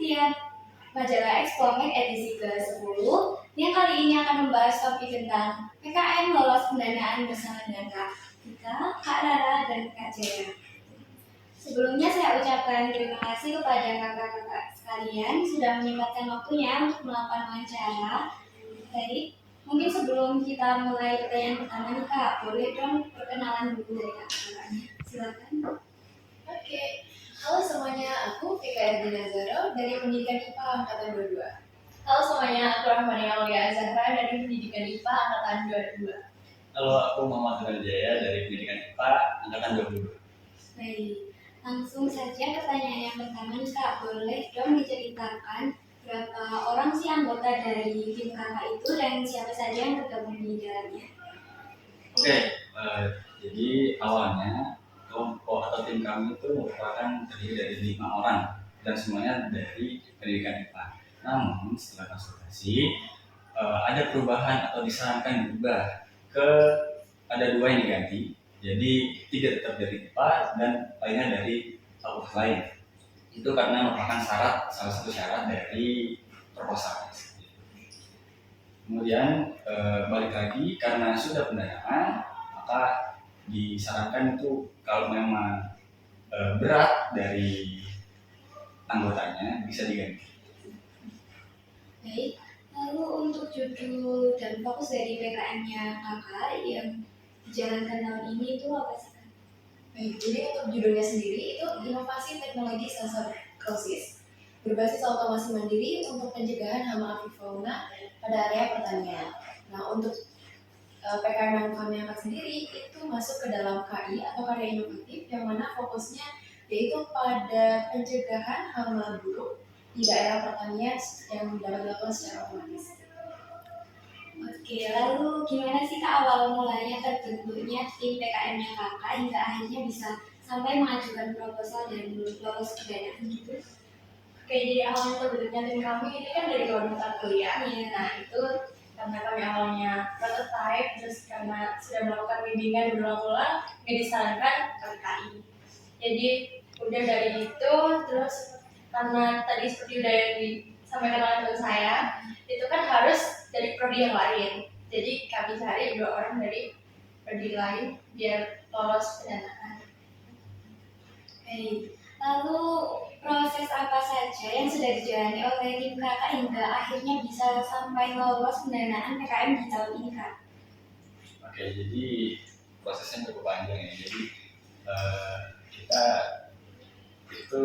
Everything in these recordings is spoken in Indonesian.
penelitian majalah Expomed edisi ke-10 yang kali ini akan membahas topik tentang PKM lolos pendanaan bersama dengan Kak Ika, Kak Rara, dan Kak Jaya. Sebelumnya saya ucapkan terima kasih kepada kakak-kakak sekalian sudah menyempatkan waktunya untuk melakukan wawancara. Baik, mungkin sebelum kita mulai pertanyaan pertama nih Kak, boleh dong perkenalan dulu dari kakak-kakaknya. Silakan. Oke, halo semuanya, aku Vika Erdina Zaro dari Pendidikan IPA Angkatan 22. Halo semuanya, aku Rahmania Aulia Zahra dari Pendidikan IPA Angkatan 22. Halo, aku Muhammad Rizal Jaya dari Pendidikan IPA Angkatan 22. Baik, langsung saja pertanyaan yang pertama nih Kak, boleh dong diceritakan berapa orang sih anggota dari tim kakak itu dan siapa saja yang tergabung di dalamnya? Oke, jadi awalnya kelompok atau tim kami itu merupakan terdiri dari 5 orang dan semuanya dari pendidikan IPA. Namun setelah konsultasi ada perubahan atau disarankan berubah ke ada 2 yang diganti. Jadi 3 tetap dari IPA dan lainnya dari fakultas lain. Itu karena merupakan salah satu syarat dari proposal. Kemudian balik lagi karena sudah pendanaan, maka disarankan itu kalau memang berat dari anggotanya bisa diganti. Baik, lalu untuk judul dan fokus dari PKM-nya kakak yang dijalankan tahun ini itu apa sih Kak? Baik, jadi untuk judulnya sendiri itu inovasi teknologi sensor krosis berbasis otomasi mandiri untuk pencegahan hama avifauna pada area pertanian. Nah, untuk PKM yang kami angkat sendiri itu masuk ke dalam KI atau karya inovatif yang mana fokusnya yaitu pada pencegahan hama buruk di daerah pertanian yang dapat dilakukan secara otomatis. Oke, lalu gimana sih Kak awal mulanya terbentuknya tim PKM-nya kakak hingga akhirnya bisa sampai mengajukan proposal dan lolos pendanaan gitu? Oke, jadi awalnya terbentuknya tim kami ini kan dari komunitas kuliah. Nah, itu karena kami awalnya prototype, terus karena sudah melakukan bimbingan berulang-ulang, kami disarankan KKI. Jadi udah dari itu, terus karena tadi seperti udah disampaikan oleh teman saya, itu kan harus dari prodi yang lain. Jadi kami cari 2 orang dari prodi lain biar lolos pendanaan. Baik, lalu proses apa saja yang sudah dijalani oleh tim kakak hingga akhirnya bisa sampai lolos pendanaan PKM di tahun ini Kak? Oke, jadi prosesnya cukup panjang ya. Jadi kita itu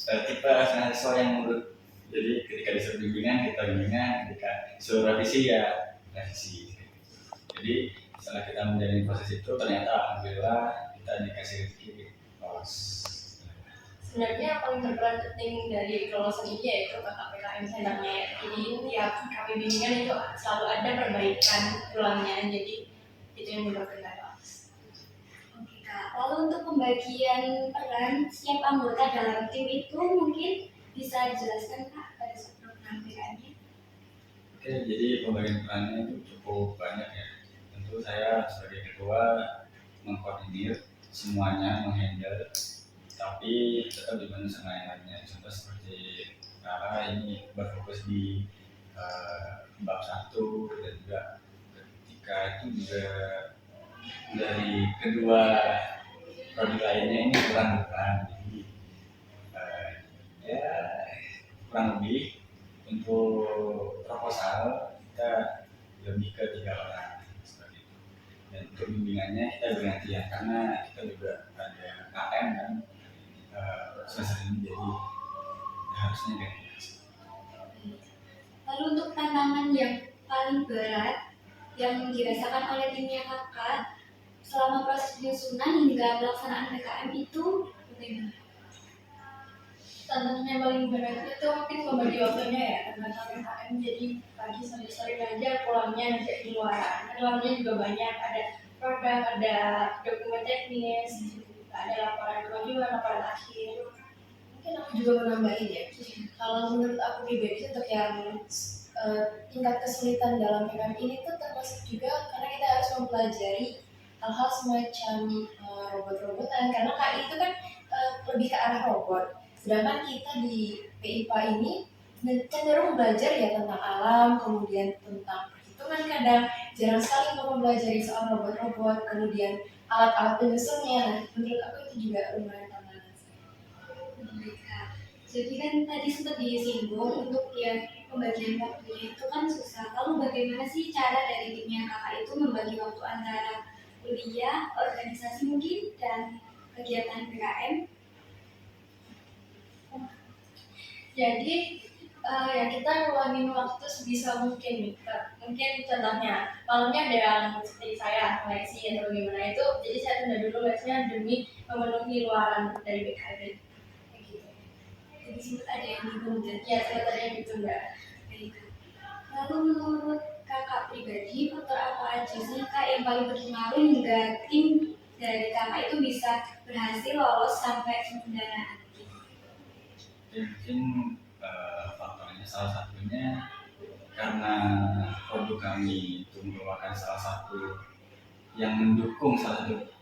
tipe mahasiswa yang menurut. Jadi ketika disuruh bimbingan kita bimbingan, ketika disuruh revisi ya revisi. Jadi setelah kita menjalani proses itu ternyata alhamdulillah kita dikasih rezeki lolos. Sebenarnya yang paling berperan penting dari kelolosan ini yaitu kakak PKM sendernya. Jadi tiap kami bimbingan itu selalu ada perbaikan ulangnya. Jadi itu yang menyebabkan lolos. Oke Kak, lalu untuk pembagian peran setiap anggota dalam tim itu mungkin bisa dijelaskan Kak pada program PKM-nya? Oke, jadi pembagian perannya itu cukup banyak ya. Tentu saya sebagai ketua mengkoordinir semuanya, menghandle, tapi tetap dibantu sama yang lainnya. Contoh seperti Rara ini berfokus di bab 1 dan juga ketika itu juga dari kedua prodi lainnya ini kurang. Jadi ya kurang lebih untuk proposal kita lebih ke 3 orang seperti itu. Dan untuk bimbingannya kita bergantian karena kita juga ada KM dan semester ini jadi harusnya gantian. Lalu untuk tantangan yang paling berat yang dirasakan oleh timnya kakak selama proses penyusunan hingga pelaksanaan PKM itu bagaimana? Tantangan yang paling berat itu mungkin membagi waktunya ya, karena kami KM jadi pagi sampai sore belajar, pulangnya nanti di luaran. Luarnya juga banyak, ada produk, ada dokumen teknis, ada laporan kewajiban, laporan akhir. Mungkin aku juga menambahin ya. Kalau menurut aku pribadi untuk yang tingkat kesulitan dalam PKM ini tuh termasuk juga karena kita harus mempelajari hal-hal semacam robot-robotan, karena KI itu kan lebih ke arah robot. Sedangkan kita di PIPA ini cenderung belajar ya tentang alam, kemudian tentang perhitungan kadang, jarang sekali untuk mempelajari soal robot-robot, kemudian alat-alat penyusunnya. Nah, menurut aku itu juga lumayan tantangan. Mereka. Jadi kan tadi sempat disinggung untuk yang pembagian waktunya itu kan susah. Lalu bagaimana sih cara dari timnya kakak itu membagi waktu antara kuliah, organisasi mungkin, dan kegiatan PKM? Jadi ya kita ngeluangin waktu sebisa mungkin nih. Mungkin contohnya malamnya ada yang seperti saya koleksi atau gimana itu, jadi saya tunda dulu lesnya demi memenuhi luaran dari BKD. Kayak gitu. Jadi sempat ada yang ditunda. Ya saya tadi yang ditunda. Baik. Lalu menurut kakak pribadi, faktor apa aja sih kak yang paling berpengaruh hingga tim dari kakak itu bisa berhasil lolos sampai pendanaan? Mungkin faktornya salah satunya karena produk kami itu merupakan salah satu yang mendukung salah satu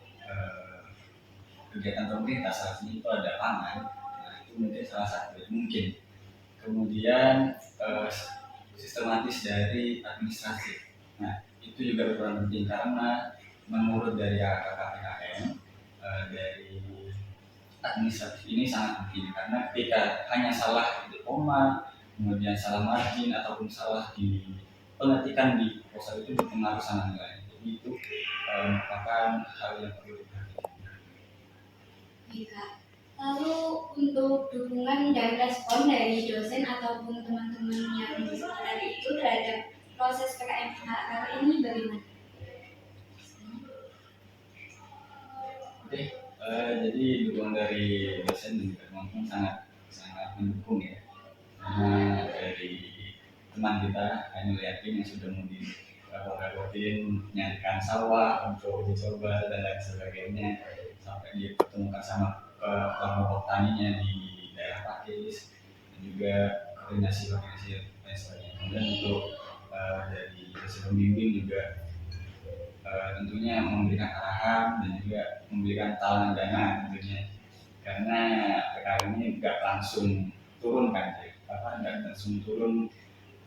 kegiatan pemerintah, salah satunya itu ada pangan. Nah, itu mungkin salah satu mungkin. Kemudian sistematis dari administrasi. Nah, itu juga berperan penting karena menurut dari KKPKM dari administratif ini sangat penting karena ketika hanya salah di koma, kemudian salah margin ataupun salah di pengetikan di proposal itu berpengaruh sama nilai. Jadi itu merupakan hal yang perlu diperhatikan. Baik, Kak. Lalu untuk dukungan dan respon dari dosen ataupun teman-teman yang di sekitar itu terhadap proses PKM kakak ini bagaimana? Oke, jadi dukungan dari dosen dan juga teman-teman sangat sangat mendukung ya. Karena dari teman kita Ainul Yakin yang sudah mau direpotin nyarikan sawah untuk dicoba dan lain sebagainya sampai dipertemukan sama kelompok taninya di daerah Pakis dan juga koordinasi dan sebagainya. Kemudian untuk dari dosen pembimbing juga tentunya memberikan arahan dan juga memberikan talangan dana tentunya karena PKL ini nggak langsung turun kan nggak langsung turun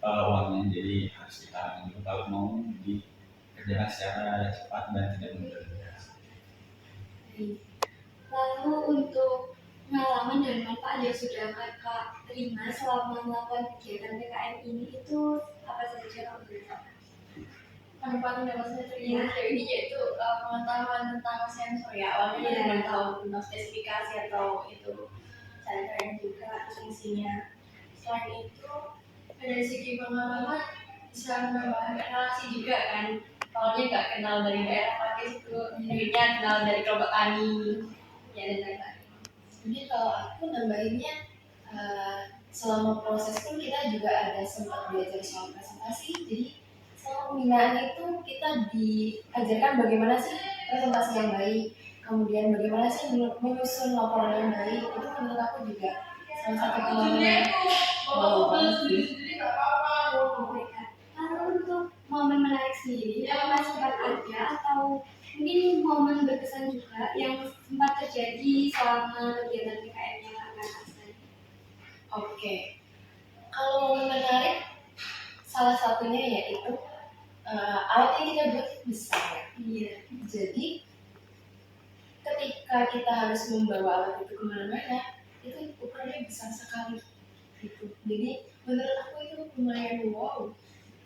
uangnya, jadi harus ditahan dulu kalau mau dikerjakan secara cepat dan tidak mundur. Lalu untuk pengalaman dan manfaat yang sudah kakak terima selama melakukan kegiatan PKM ini itu apa saja kalau boleh tahu? Manfaat yang saya terima dari ini yaitu pengetahuan tentang sensor ya. Awalnya Iya. belum tahu tentang spesifikasi atau itu cara-caranya juga fungsinya. Selain itu dari segi pengalaman bisa menambah relasi juga kan. Awalnya nggak kenal dari daerah Pakis itu, akhirnya kenal dari kelompok tani ya dan lain-lain. Jadi kalau aku nambahinnya selama proses pun kita juga ada sempat belajar soal presentasi. Jadi selama pembinaan itu kita diajarkan bagaimana sih presentasi yang baik, kemudian bagaimana sih menyusun laporan yang baik. Itu menurut aku juga salah satu pengalaman yang wow banget. Lalu untuk momen menarik sendiri, apakah sempat ada atau mungkin momen berkesan juga yang sempat terjadi selama kegiatan PKM yang kakak rasakan? Oke, kalau momen menarik salah satunya yaitu alat yang kita buat besar ya. Iya. Jadi ketika kita harus membawa alat itu kemana-mana, itu ukurannya besar sekali gitu. Jadi menurut aku itu lumayan wow,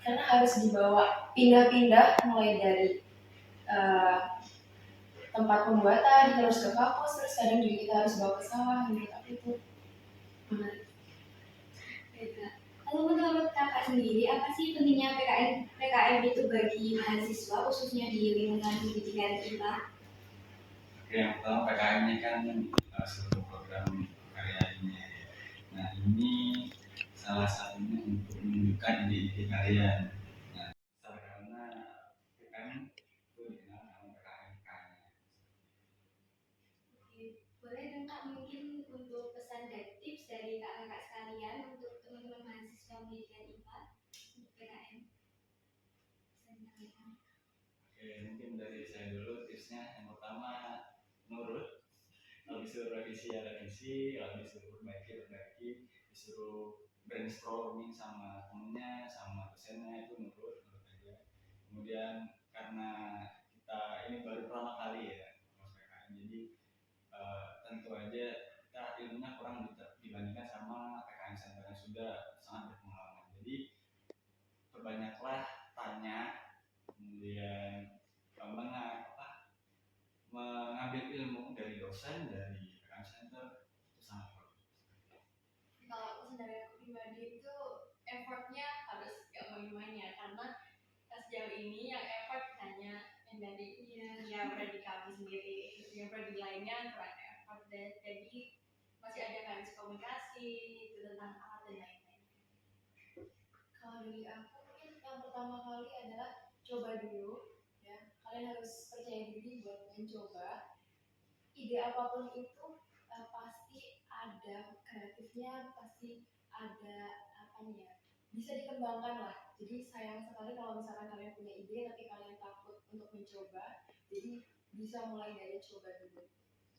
karena harus dibawa pindah-pindah mulai dari tempat pembuatan terus ke kampus, terus kadang juga kita harus bawa ke sawah. Menurut aku itu menarik. Lalu menurut kakak sendiri, apa sih pentingnya PKM itu bagi mahasiswa khususnya di lingkungan pendidikan kita? Yang pertama PKM ini kan seluruh program karya ini. Nah ini salah satunya untuk menunjukkan ide-ide kalian. Nah karena PKM itu dikenal nama PKM. Boleh dong kak mungkin untuk pesan dan tips dari kakak-kakak sekalian untuk teman-teman mahasiswa pendidikan IPA untuk PKM. Oke, mungkin dari saya dulu tipsnya. Yang pertama nurut, kalau bisa disuruh revisi ya revisi, kalau disuruh perbaiki, disuruh brainstorming sama temennya, sama dosennya itu nurut aja. Kemudian karena kita ini baru pertama kali ya PKN, jadi tentu aja kita ilmunya kurang dibandingkan sama PKN center yang sudah sangat berpengalaman. Jadi perbanyaklah tanya, kemudian mengambil ilmu dari dosen, dari PKN center itu sangat bagus. Kalau aku sendiri pribadi itu effortnya harus gak main-main ya, karena sejauh ini yang effort hanya yang dari prodi kami sendiri, yang prodi lainnya kurang effort dan jadi masih ada kan komunikasi itu tentang alat dan lain-lain. Kalau dari aku mungkin yang pertama kali adalah coba dulu ya. Kalian harus percaya diri buat mencoba. Ide apapun itu pasti ada kreatifnya, pasti ada apanya ya. Bisa dikembangkan lah. Jadi sayang sekali kalau misalkan kalian punya ide tapi kalian takut untuk mencoba. Jadi bisa mulai dari coba dulu.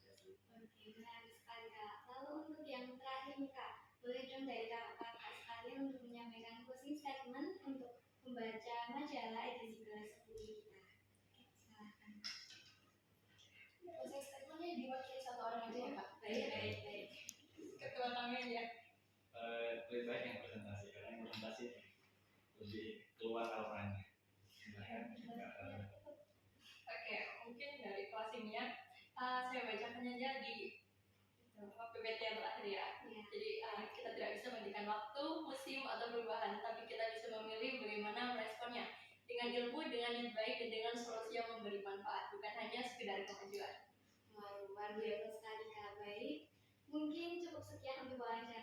Oke, keren sekali Kak. Lalu untuk yang terakhir nih Kak, boleh dong dari kakak sekalian untuk menyampaikan closing statement untuk membaca majalah edisi kelas 10 kita. Oke, silakan. Proses statementnya diwakili satu orang aja ya Kak? Baik. Ketua kami aja. Lebih baik yang presentasi, karena yang presentasi lebih keluar auranya. Oke, mungkin dari closingnya saya bacakan aja di PPT yang terakhir ya. Iya. Jadi kita tidak bisa menentukan waktu, musim, atau perubahan, tapi kita bisa memilih bagaimana meresponnya dengan ilmu, dengan yang baik, dan dengan solusi yang memberi manfaat, bukan hanya sekedar kemajuan. Wah, luar biasa sekali Kak. Baik, mungkin cukup sekian untuk wawancara